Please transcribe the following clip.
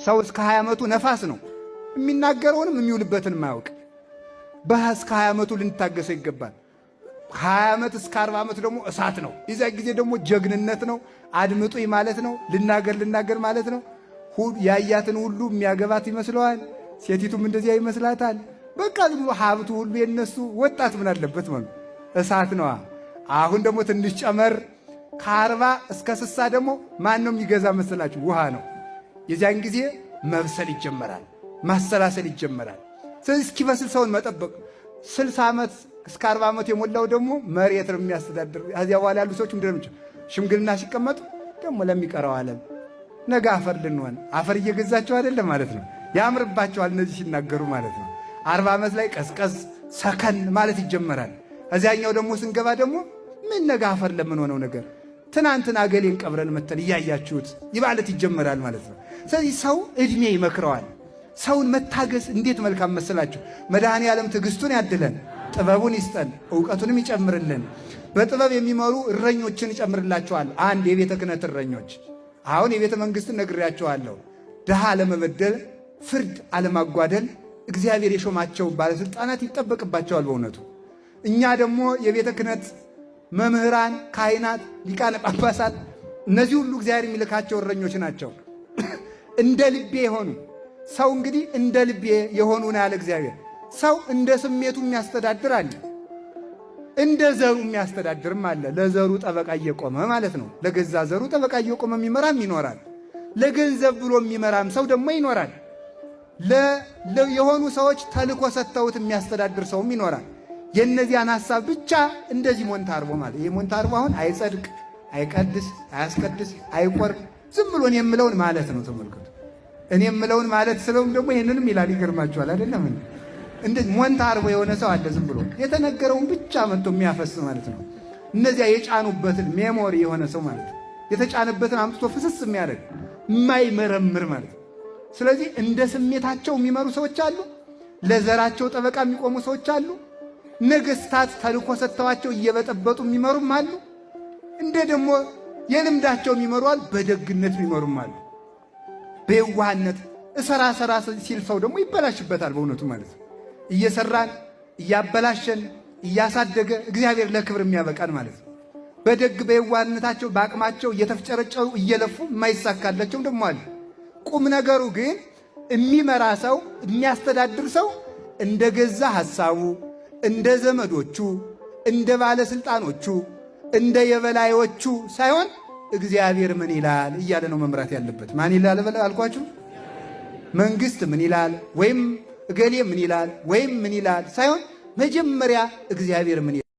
ሰው እስከ 20 ዓመቱ ነፋስ ነው የሚናገረውንም የሚውልበትን ማያውቅ። እስከ 20 ዓመቱ ልንታገሰው ይገባል። 20 ዓመት እስከ 40 ዓመት ደግሞ እሳት ነው። የዛ ጊዜ ደግሞ ጀግንነት ነው። አድምጡኝ ማለት ነው። ልናገር ማለት ነው። ያያትን ሁሉ የሚያገባት ይመስለዋል። ሴቲቱም እንደዚያ ይመስላታል። በቃ ዝም ብሎ ሀብቱ ሁሉ የነሱ። ወጣት ምን አለበት ማለት እሳት ነዋ። አሁን ደግሞ ትንሽ ጨመር ከ40 እስከ 60 ደግሞ ማን ነው የሚገዛ መሰላችሁ? ውሃ ነው። የዚያን ጊዜ መብሰል ይጀመራል፣ ማሰላሰል ይጀመራል። ስለዚህ እስኪበስል ሰውን መጠበቅ። 60 ዓመት እስከ 40 ዓመት የሞላው ደግሞ መሬት ነው የሚያስተዳድር። ከዚያ በኋላ ያሉ ሰዎች ምንድነው ሽምግልና ሲቀመጡ ደግሞ ለሚቀረው ዓለም ነገ አፈር ልንሆን አፈር እየገዛቸው አይደለም ማለት ነው። ያምርባቸዋል እነዚህ ሲናገሩ ማለት ነው። 40 ዓመት ላይ ቀዝቀዝ ሰከን ማለት ይጀመራል። እዚያኛው ደግሞ ስንገባ ደግሞ ምን ነገ አፈር ለምን ሆነው ነገር ትናንትና ገሌን ቀብረን መተን እያያችሁት ይባለት ይጀመራል ማለት ነው። ስለዚህ ሰው እድሜ ይመክረዋል። ሰውን መታገስ እንዴት መልካም መሰላችሁ! መድኃኔ ዓለም ትዕግስቱን ያድለን፣ ጥበቡን ይስጠን፣ ዕውቀቱንም ይጨምርልን። በጥበብ የሚመሩ እረኞችን ይጨምርላቸዋል። አንድ የቤተ ክህነት እረኞች። አሁን የቤተ መንግሥትን ነግሬያቸዋለሁ። ድሃ አለመበደል፣ ፍርድ አለማጓደል እግዚአብሔር የሾማቸው ባለሥልጣናት ይጠበቅባቸዋል በእውነቱ። እኛ ደግሞ የቤተ ክህነት መምህራን፣ ካህናት፣ ሊቃነ ጳጳሳት እነዚህ ሁሉ እግዚአብሔር የሚልካቸው እረኞች ናቸው። እንደ ልቤ የሆኑ ሰው እንግዲህ እንደ ልቤ የሆኑ ነው ያለ እግዚአብሔር። ሰው እንደ ስሜቱ የሚያስተዳድር አለ፣ እንደ ዘሩ የሚያስተዳድርም አለ። ለዘሩ ጠበቃ እየቆመ ማለት ነው። ለገዛ ዘሩ ጠበቃ እየቆመ የሚመራም ይኖራል። ለገንዘብ ብሎ የሚመራም ሰው ደግሞ ይኖራል። የሆኑ ሰዎች ተልኮ ሰጥተውት የሚያስተዳድር ሰውም ይኖራል። የእነዚያን ሐሳብ ብቻ እንደዚህ ሞንታርቦ ማለት ይሄ ሞንታርቦ አሁን አይጸድቅ፣ አይቀድስ፣ አያስቀድስ፣ አይቆርብ ዝም ብሎ እኔ የምለውን ማለት ነው። ተመልከቱ። እኔ የምለውን ማለት ስለውም ደግሞ ይሄንንም ይላል። ይገርማችኋል አይደለም? እንደዚህ ሞንታርቦ የሆነ ሰው አለ። ዝም ብሎ የተነገረውን ብቻ መጥቶ የሚያፈስ ማለት ነው። እነዚያ የጫኑበትን ሜሞሪ የሆነ ሰው ማለት ነው። የተጫነበትን አምጥቶ ፍስስ የሚያደርግ የማይመረምር ማለት ነው። ስለዚህ እንደ ስሜታቸው የሚመሩ ሰዎች አሉ። ለዘራቸው ጠበቃ የሚቆሙ ሰዎች አሉ። ነገስታት ተልኮ ሰጥተዋቸው እየበጠበጡ የሚመሩም አሉ። እንደ ደግሞ የልምዳቸው የሚመሩ አሉ። በደግነት የሚመሩም አሉ። በየዋህነት እሰራ ሲል ሰው ደግሞ ይበላሽበታል በእውነቱ ማለት ነው። እየሰራን እያበላሸን እያሳደገ እግዚአብሔር ለክብር የሚያበቃን ማለት ነው። በደግ በየዋህነታቸው በአቅማቸው እየተፍጨረጨሩ እየለፉ የማይሳካላቸውም ደግሞ አሉ። ቁም ነገሩ ግን የሚመራ ሰው የሚያስተዳድር ሰው እንደ ገዛ ሐሳቡ እንደ ዘመዶቹ እንደ ባለስልጣኖቹ እንደ የበላዮቹ ሳይሆን እግዚአብሔር ምን ይላል እያለ ነው መምራት ያለበት። ማን ይላል አልኳችሁ? መንግስት ምን ይላል ወይም እገሌ ምን ይላል ወይም ምን ይላል ሳይሆን መጀመሪያ እግዚአብሔር ምን ይላል